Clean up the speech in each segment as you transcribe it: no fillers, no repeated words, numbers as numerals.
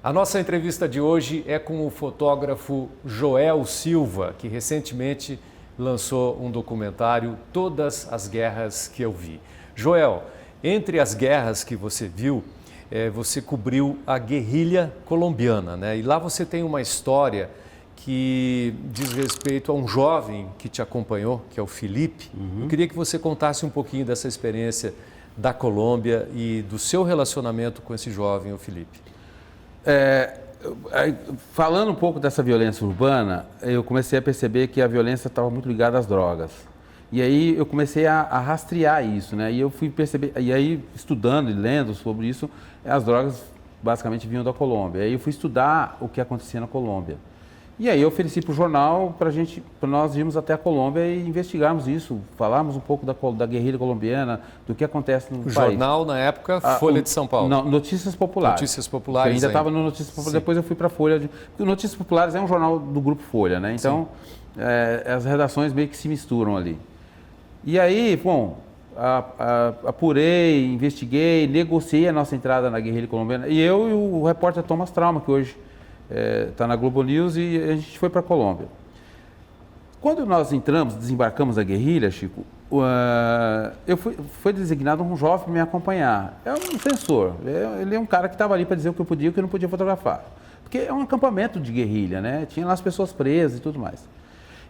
A nossa entrevista de hoje é com o fotógrafo Joel Silva, que recentemente lançou um documentário, Todas as Guerras que Eu Vi. Joel, entre as guerras que você viu, você cobriu a guerrilha colombiana, né? E lá você tem uma história que diz respeito a um jovem que te acompanhou, que é o Felipe. Eu queria que você contasse um pouquinho dessa experiência da Colômbia e do seu relacionamento com esse jovem, o Felipe. Falando um pouco dessa violência urbana, eu comecei a perceber que a violência estava muito ligada às drogas. E aí eu comecei a rastrear isso, né? E eu fui perceber, e aí estudando e lendo sobre isso, as drogas basicamente vinham da Colômbia. Aí eu fui estudar o que acontecia na Colômbia. E aí eu ofereci para o jornal para nós irmos até a Colômbia e investigarmos isso, falarmos um pouco da guerrilha colombiana, do que acontece no país. O jornal, na época, Folha de São Paulo. Não, Notícias Populares. Notícias Populares. Eu ainda estava no Notícias Populares, depois eu fui para a Folha. Porque o Notícias Populares é um jornal do Grupo Folha, né? Então, as redações meio que se misturam ali. E aí, bom, apurei, investiguei, negociei a nossa entrada na guerrilha colombiana. E eu e o repórter Thomas Trauma, que hoje está na Globo News, e a gente foi para a Colômbia. Quando nós desembarcamos na guerrilha, Chico, foi designado um jovem para me acompanhar. É um censor, ele é um cara que estava ali para dizer o que eu podia e o que eu não podia fotografar. Porque é um acampamento de guerrilha, né? Tinha lá as pessoas presas e tudo mais.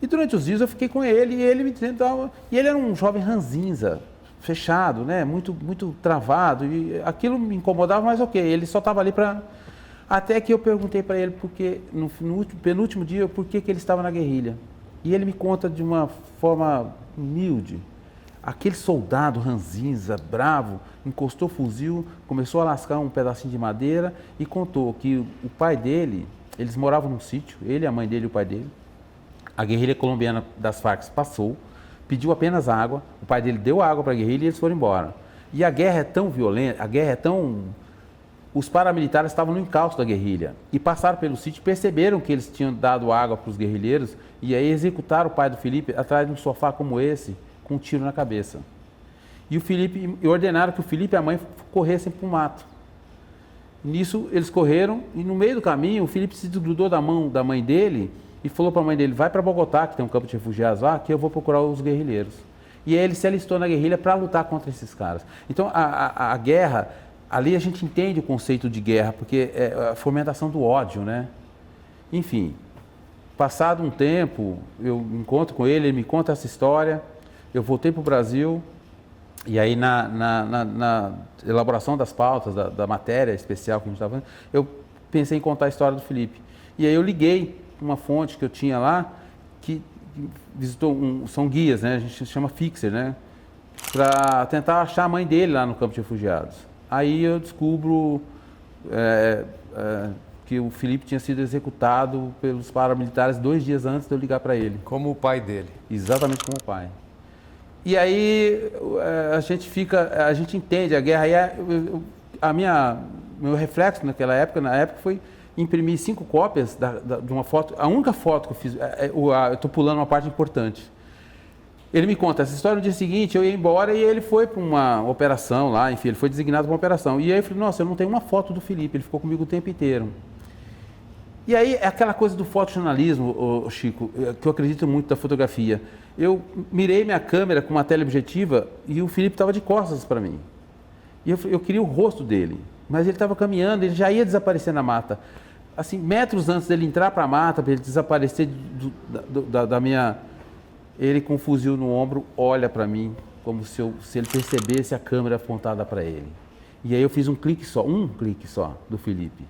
E durante os dias eu fiquei com ele e ele me dizendo, e ele era um jovem ranzinza, fechado, né? Muito, muito travado, e aquilo me incomodava, mas ok, ele só estava ali para... Até que eu perguntei para ele, porque no penúltimo dia, por que ele estava na guerrilha. E ele me conta de uma forma humilde. Aquele soldado ranzinza, bravo, encostou o fuzil, começou a lascar um pedacinho de madeira e contou que o pai dele, eles moravam num sítio, ele, a mãe dele e o pai dele. A guerrilha colombiana das Farc passou, pediu apenas água, o pai dele deu água para a guerrilha e eles foram embora. E a guerra é tão violenta, os paramilitares estavam no encalço da guerrilha e passaram pelo sítio, perceberam que eles tinham dado água para os guerrilheiros e aí executaram o pai do Felipe atrás de um sofá como esse, com um tiro na cabeça. E ordenaram que o Felipe e a mãe corressem para o mato. Nisso eles correram e no meio do caminho o Felipe se desgrudou da mão da mãe dele e falou para a mãe dele, vai para Bogotá, que tem um campo de refugiados lá, que eu vou procurar os guerrilheiros. E aí ele se alistou na guerrilha para lutar contra esses caras. Então a guerra... Ali a gente entende o conceito de guerra, porque é a fomentação do ódio, né? Enfim, passado um tempo, eu encontro com ele, ele me conta essa história, eu voltei para o Brasil, e aí na elaboração das pautas, da matéria especial que a gente estava fazendo, eu pensei em contar a história do Felipe. E aí eu liguei uma fonte que eu tinha lá, que visitou, são guias, né? A gente chama fixer, né? Para tentar achar a mãe dele lá no campo de refugiados. Aí eu descubro que o Felipe tinha sido executado pelos paramilitares 2 dias antes de eu ligar para ele. Como o pai dele. Exatamente como o pai. E aí a gente entende a guerra. E meu reflexo na época foi imprimir 5 cópias de uma foto. A única foto que eu fiz, eu estou pulando uma parte importante. Ele me conta essa história, no dia seguinte eu ia embora e ele foi para uma operação lá, enfim, ele foi designado para uma operação. E aí eu falei, nossa, eu não tenho uma foto do Felipe, ele ficou comigo o tempo inteiro. E aí é aquela coisa do fotojornalismo, Chico, que eu acredito muito da fotografia. Eu mirei minha câmera com uma teleobjetiva e o Felipe estava de costas para mim. E eu queria o rosto dele, mas ele estava caminhando, ele já ia desaparecer na mata. Assim, metros antes dele entrar para a mata, para ele desaparecer da minha... Ele com um fuzil no ombro olha para mim como se ele percebesse a câmera apontada para ele. E aí eu fiz um clique só do Felipe.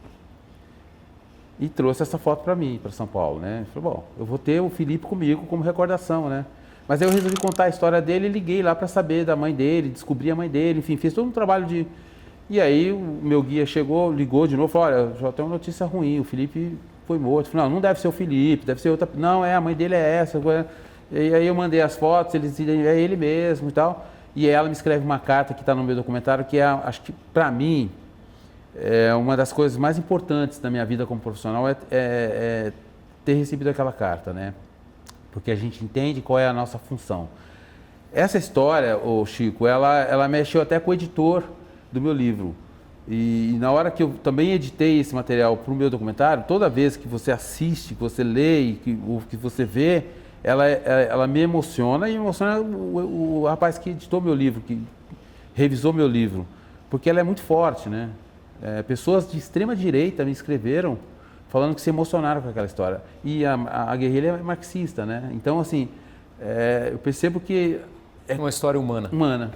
E trouxe essa foto para mim, para São Paulo, né? Eu falei, bom, eu vou ter o Felipe comigo como recordação, né? Mas aí eu resolvi contar a história dele e liguei lá para saber da mãe dele, descobri a mãe dele, enfim, fiz todo um trabalho de... E aí o meu guia chegou, ligou de novo, falou, olha, já tem uma notícia ruim, o Felipe foi morto. Eu falei, não deve ser o Felipe, deve ser outra... Não, a mãe dele é essa... E aí eu mandei as fotos, eles dizem, é ele mesmo e tal. E aí ela me escreve uma carta que está no meu documentário, que acho que para mim, é uma das coisas mais importantes da minha vida como profissional é ter recebido aquela carta, né? Porque a gente entende qual é a nossa função. Essa história, Chico, ela mexeu até com o editor do meu livro. E na hora que eu também editei esse material para o meu documentário, toda vez que você assiste, que você lê e que você vê, ela me emociona e emociona o rapaz que editou meu livro, que revisou meu livro, porque ela é muito forte, né? Pessoas de extrema direita me escreveram falando que se emocionaram com aquela história. E a guerrilha é marxista, né? Então, assim, eu percebo que... É uma história humana. Humana,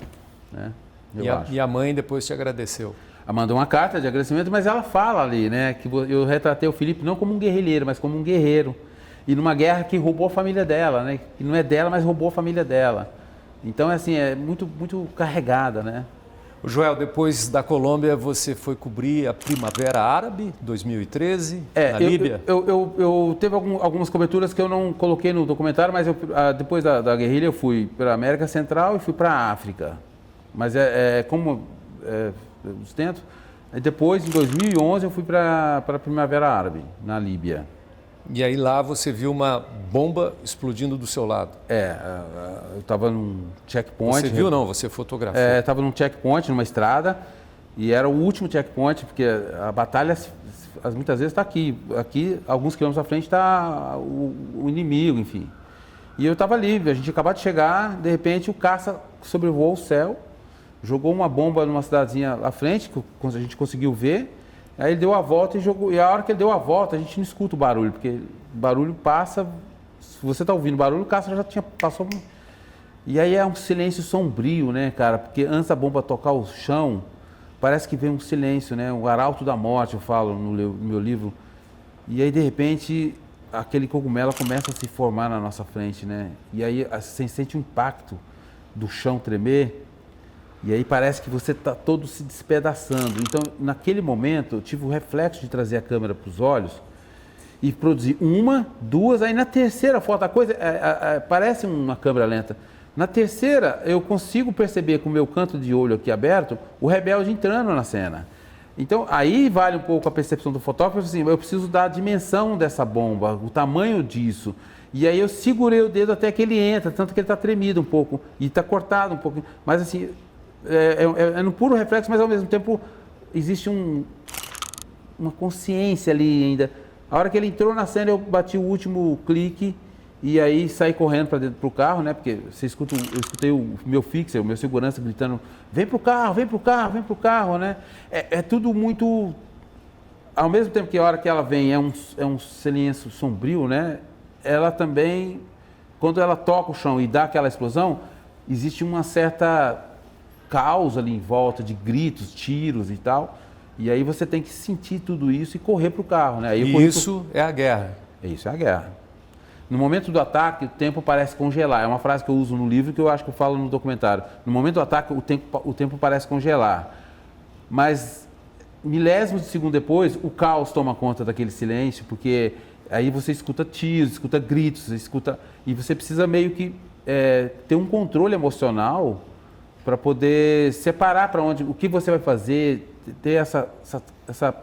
né? E a mãe depois te agradeceu. Ela mandou uma carta de agradecimento, mas ela fala ali, né, que eu retratei o Felipe não como um guerrilheiro, mas como um guerreiro. E numa guerra que roubou a família dela, né? Que não é dela, mas roubou a família dela. Então, assim, é muito, muito carregada, né? Joel, depois da Colômbia, você foi cobrir a Primavera Árabe, 2013, na Líbia? Eu teve algumas coberturas que eu não coloquei no documentário, mas depois da guerrilha eu fui para a América Central e fui para a África. Mas como eu sustento. E depois, em 2011, eu fui para a Primavera Árabe, na Líbia. E aí lá você viu uma bomba explodindo do seu lado. Eu estava num checkpoint. Você viu não? Você fotografou. Estava num checkpoint, numa estrada, e era o último checkpoint, porque a batalha muitas vezes está aqui. Aqui, alguns quilômetros à frente, está o inimigo, enfim. E eu estava ali, a gente acabou de chegar, de repente o caça sobrevoou o céu, jogou uma bomba numa cidadezinha à frente, que a gente conseguiu ver. Aí ele deu a volta e jogou. E a hora que ele deu a volta, a gente não escuta o barulho, porque o barulho passa. Se você está ouvindo barulho, o caça já passou. E aí é um silêncio sombrio, né, cara? Porque antes da bomba tocar o chão, parece que vem um silêncio, né? O arauto da morte, eu falo no meu livro. E aí, de repente, aquele cogumelo começa a se formar na nossa frente, né? E aí você sente o impacto do chão tremer. E aí parece que você está todo se despedaçando. Então, naquele momento, eu tive o reflexo de trazer a câmera para os olhos e produzir uma, duas, aí na terceira foto, a coisa parece uma câmera lenta. Na terceira, eu consigo perceber com o meu canto de olho aqui aberto, o rebelde entrando na cena. Então, aí vale um pouco a percepção do fotógrafo, assim, eu preciso dar a dimensão dessa bomba, o tamanho disso. E aí eu segurei o dedo até que ele entra, tanto que ele está tremido um pouco e está cortado um pouco. Mas assim... no puro reflexo, mas ao mesmo tempo existe uma consciência ali ainda. A hora que ele entrou na cena, eu bati o último clique e aí saí correndo para dentro do carro, né? Porque eu escutei o meu fixer, o meu segurança gritando: vem pro carro, vem pro carro, vem pro carro, né? É tudo muito... Ao mesmo tempo que a hora que ela vem é um silêncio sombrio, né? Ela também, quando ela toca o chão e dá aquela explosão, existe uma certa caos ali em volta de gritos, tiros e tal. E aí você tem que sentir tudo isso e correr para o carro, né? Isso é a guerra. Isso é a guerra. No momento do ataque, o tempo parece congelar. É uma frase que eu uso no livro que eu acho que eu falo no documentário. No momento do ataque, o tempo parece congelar. Mas milésimos de segundo depois, o caos toma conta daquele silêncio, porque aí você escuta tiros, escuta gritos, e você precisa meio que ter um controle emocional para poder separar para onde, o que você vai fazer, ter essa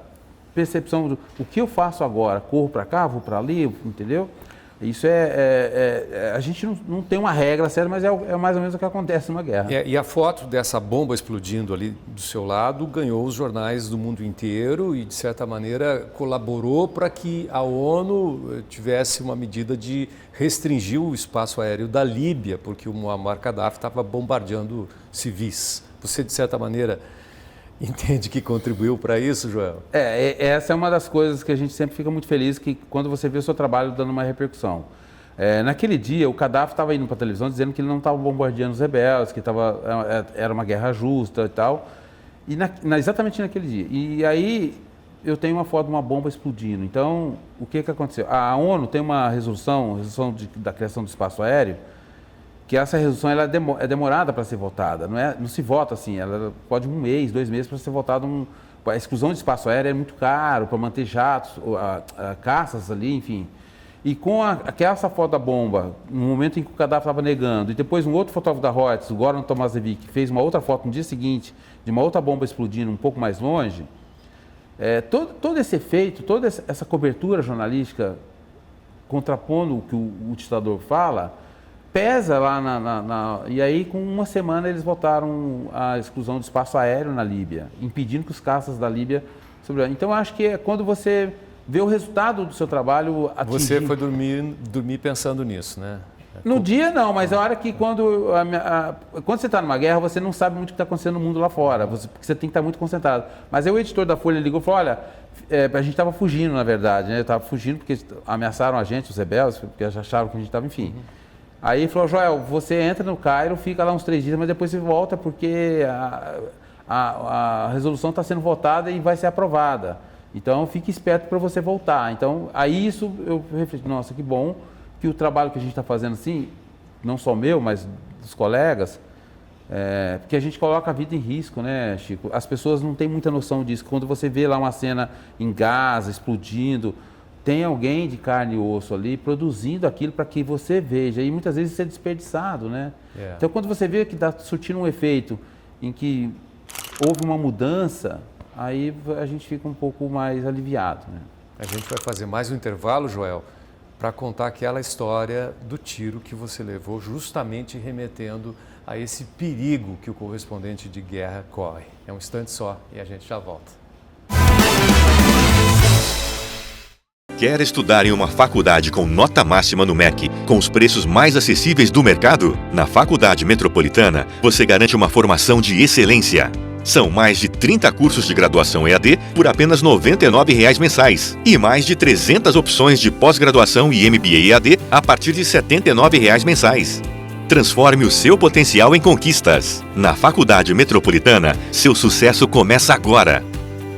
percepção do o que eu faço agora, corro para cá, vou para ali, entendeu? Isso a gente não tem uma regra certa, mas é mais ou menos o que acontece numa guerra. E a foto dessa bomba explodindo ali do seu lado ganhou os jornais do mundo inteiro e, de certa maneira, colaborou para que a ONU tivesse uma medida de restringir o espaço aéreo da Líbia, porque o Muammar Gaddafi estava bombardeando civis. Você, de certa maneira, entende que contribuiu para isso, Joel? Essa é uma das coisas que a gente sempre fica muito feliz, que quando você vê o seu trabalho dando uma repercussão. Naquele dia, o Gaddafi estava indo para a televisão dizendo que ele não estava bombardeando os rebeldes, que era uma guerra justa e tal, exatamente naquele dia. E aí eu tenho uma foto de uma bomba explodindo. Então, o que aconteceu? A ONU tem uma resolução da criação do espaço aéreo, que essa resolução ela é demorada para ser votada, não se vota assim, ela pode 1 mês, 2 meses para ser votada. A exclusão de espaço aéreo é muito caro para manter jatos, caças ali, enfim. E com essa foto da bomba, no momento em que o Gaddafi estava negando, e depois um outro fotógrafo da Reuters, o Goran Tomasevic, fez uma outra foto no dia seguinte, de uma outra bomba explodindo um pouco mais longe, todo esse efeito, toda essa cobertura jornalística, contrapondo o que o ditador fala, pesa lá e aí com uma semana eles votaram a exclusão do espaço aéreo na Líbia, impedindo que os caças da Líbia sobrevivessem. Então, eu acho que é quando você vê o resultado do seu trabalho atingindo... Você foi dormir pensando nisso, né? No dia não, mas a hora que quando você está numa guerra, você não sabe muito o que está acontecendo no mundo lá fora, porque você tem que estar muito concentrado. Mas aí o editor da Folha ligou e falou, olha, a gente estava fugindo, na verdade, né? Estava fugindo porque ameaçaram a gente, os rebeldes, porque acharam que a gente estava, enfim. Aí ele falou, Joel, você entra no Cairo, fica lá uns 3 dias, mas depois você volta porque a resolução está sendo votada e vai ser aprovada. Então, fique esperto para você voltar. Então, aí isso eu refleti, nossa, que bom que o trabalho que a gente está fazendo assim, não só meu, mas dos colegas, porque a gente coloca a vida em risco, né, Chico? As pessoas não têm muita noção disso. Quando você vê lá uma cena em Gaza, explodindo, tem alguém de carne e osso ali produzindo aquilo para que você veja. E muitas vezes isso é desperdiçado, né? Então, quando você vê que está surtindo um efeito em que houve uma mudança, aí a gente fica um pouco mais aliviado, né? A gente vai fazer mais um intervalo, Joel, para contar aquela história do tiro que você levou, justamente remetendo a esse perigo que o correspondente de guerra corre. É um instante só e a gente já volta. Quer estudar em uma faculdade com nota máxima no MEC, com os preços mais acessíveis do mercado? Na Faculdade Metropolitana, você garante uma formação de excelência. São mais de 30 cursos de graduação EAD por apenas R$ 99,00 mensais e mais de 300 opções de pós-graduação e MBA EAD a partir de R$ 79,00 mensais. Transforme o seu potencial em conquistas. Na Faculdade Metropolitana, seu sucesso começa agora.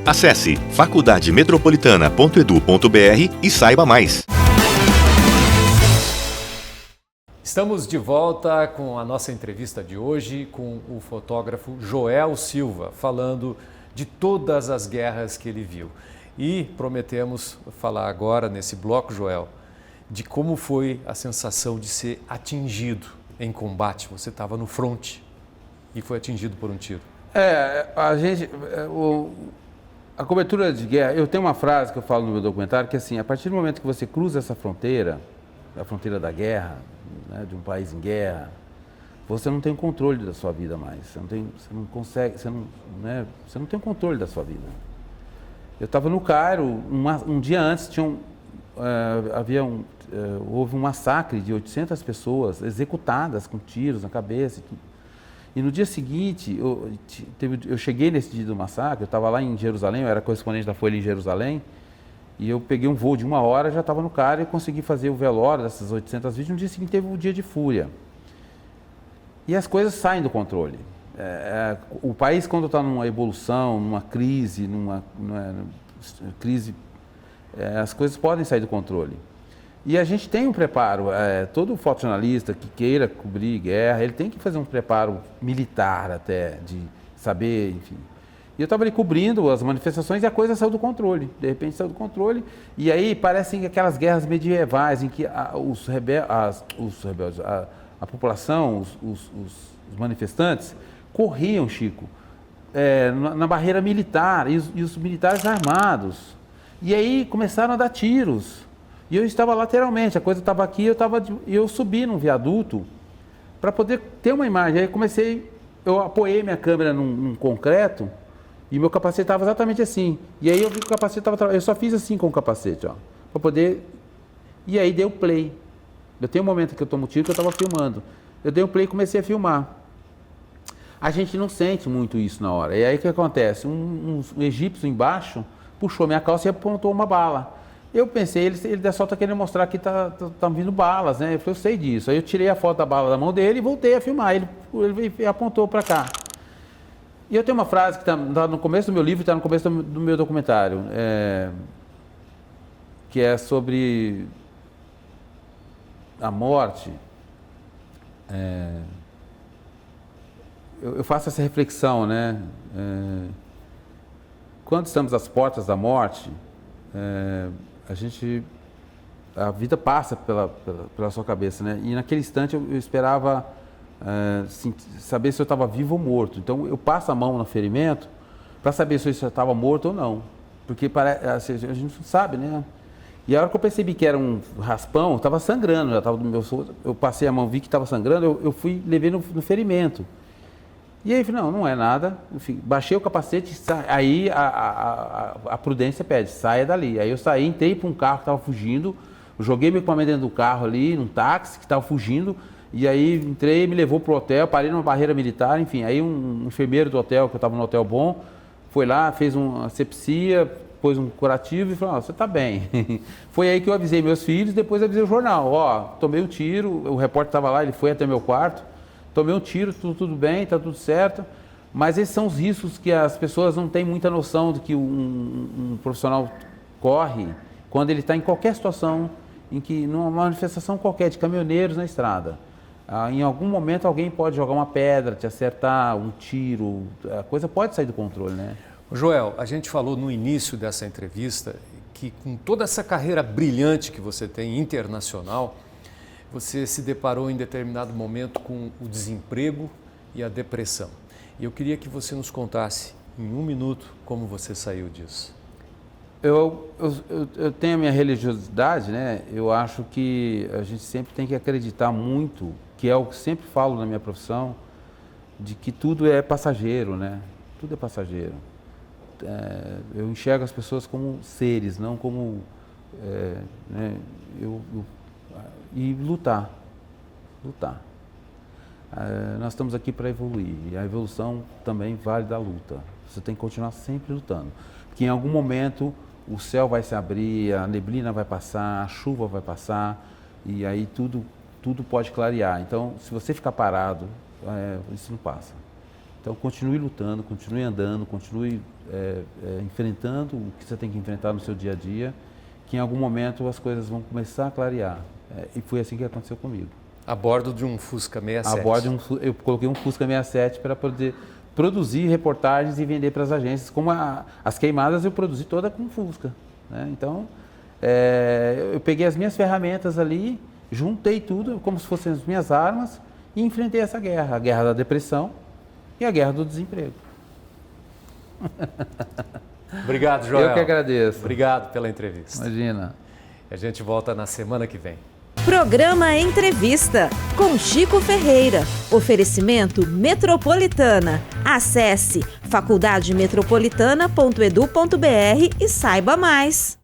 Acesse faculdademetropolitana.edu.br e saiba mais. Estamos de volta com a nossa entrevista de hoje com o fotógrafo Joel Silva, falando de todas as guerras que ele viu. E prometemos falar agora, nesse bloco, Joel, de como foi a sensação de ser atingido em combate. Você estava no fronte e foi atingido por um tiro. A cobertura de guerra, eu tenho uma frase que eu falo no meu documentário, que é assim, a partir do momento que você cruza essa fronteira, a fronteira da guerra, né, de um país em guerra, você não tem o controle da sua vida mais. Você não tem o controle da sua vida. Eu estava no Cairo, um dia antes houve um massacre de 800 pessoas executadas com tiros na cabeça. E no dia seguinte, eu cheguei nesse dia do massacre, eu estava lá em Jerusalém, eu era correspondente da Folha em Jerusalém, e eu peguei um voo de 1 hora, já estava no Cairo e consegui fazer o velório dessas 800 vítimas. No dia seguinte teve um dia de fúria. E as coisas saem do controle. O país, quando está numa evolução, numa crise, as coisas podem sair do controle. E a gente tem um preparo, todo fotojornalista que queira cobrir guerra, ele tem que fazer um preparo militar até, de saber, enfim. E eu estava ali cobrindo as manifestações e a coisa saiu do controle. De repente saiu do controle. E aí parecem aquelas guerras medievais em que a população, os manifestantes, corriam, Chico, na barreira militar e os militares armados. E aí começaram a dar tiros. E eu estava lateralmente, a coisa estava aqui, eu subi num viaduto para poder ter uma imagem. Aí eu apoiei minha câmera num concreto e meu capacete estava exatamente assim. E aí eu vi que o capacete estava... Eu só fiz assim com o capacete, ó, para poder... E aí dei o play. Eu tenho um momento que eu tomo tiro que eu estava filmando. Eu dei o play e comecei a filmar. A gente não sente muito isso na hora. E aí o que acontece? Um egípcio embaixo puxou minha calça e apontou uma bala. Eu pensei, ele só está querendo mostrar que tá vindo balas, né? Eu falei, eu sei disso. Aí eu tirei a foto da bala da mão dele e voltei a filmar. Ele apontou para cá. E eu tenho uma frase que está no começo do meu livro e está no começo do meu documentário, que é sobre a morte. Eu faço essa reflexão, né? Quando estamos às portas da morte, a vida passa pela sua cabeça, né? E naquele instante eu esperava saber se eu estava vivo ou morto. Então eu passo a mão no ferimento para saber se eu estava morto ou não, porque a gente não sabe, né? E a hora que eu percebi que era um raspão, estava sangrando, já estava do meu soro, eu passei a mão, vi que estava sangrando, eu fui, levei no ferimento. E aí, falei, não é nada, enfim, baixei o capacete, aí a prudência pede, saia dali. Aí eu saí, entrei para um carro que estava fugindo, joguei meu equipamento dentro do carro ali, num táxi que estava fugindo, e aí entrei, me levou para o hotel, parei numa barreira militar, enfim, aí um enfermeiro do hotel, que eu estava no hotel bom, foi lá, fez uma asepsia, pôs um curativo e falou, você está bem. Foi aí que eu avisei meus filhos, depois avisei o jornal, tomei um tiro, o repórter estava lá, ele foi até meu quarto, tomei um tiro, tudo bem, está tudo certo, mas esses são os riscos que as pessoas não têm muita noção do que um profissional corre quando ele está em qualquer situação, em que numa manifestação qualquer de caminhoneiros na estrada. Em algum momento alguém pode jogar uma pedra, te acertar, um tiro, a coisa pode sair do controle, né? Joel, a gente falou no início dessa entrevista que com toda essa carreira brilhante que você tem internacional, você se deparou em determinado momento com o desemprego e a depressão. E eu queria que você nos contasse em 1 minuto como você saiu disso. Eu tenho a minha religiosidade, né? Eu acho que a gente sempre tem que acreditar muito, que é o que sempre falo na minha profissão, de que tudo é passageiro, né? Tudo é passageiro. Eu enxergo as pessoas como seres, não como... né? E lutar. Nós estamos aqui para evoluir, e a evolução também vale da luta. Você tem que continuar sempre lutando, porque em algum momento o céu vai se abrir, a neblina vai passar, a chuva vai passar, e aí tudo pode clarear. Então, se você ficar parado, isso não passa. Então, continue lutando, continue andando, continue enfrentando o que você tem que enfrentar no seu dia a dia, que em algum momento as coisas vão começar a clarear. E foi assim que aconteceu comigo. A bordo de um Fusca 67. Eu coloquei um Fusca 67 para poder produzir reportagens e vender para as agências. Como as queimadas eu produzi toda com Fusca, né? Então, eu peguei as minhas ferramentas ali, juntei tudo como se fossem as minhas armas e enfrentei essa guerra, a guerra da depressão e a guerra do desemprego. Obrigado, Joel. Eu que agradeço. Obrigado pela entrevista. Imagina. A gente volta na semana que vem. Programa Entrevista com Chico Ferreira. Oferecimento Metropolitana. Acesse faculdademetropolitana.edu.br e saiba mais.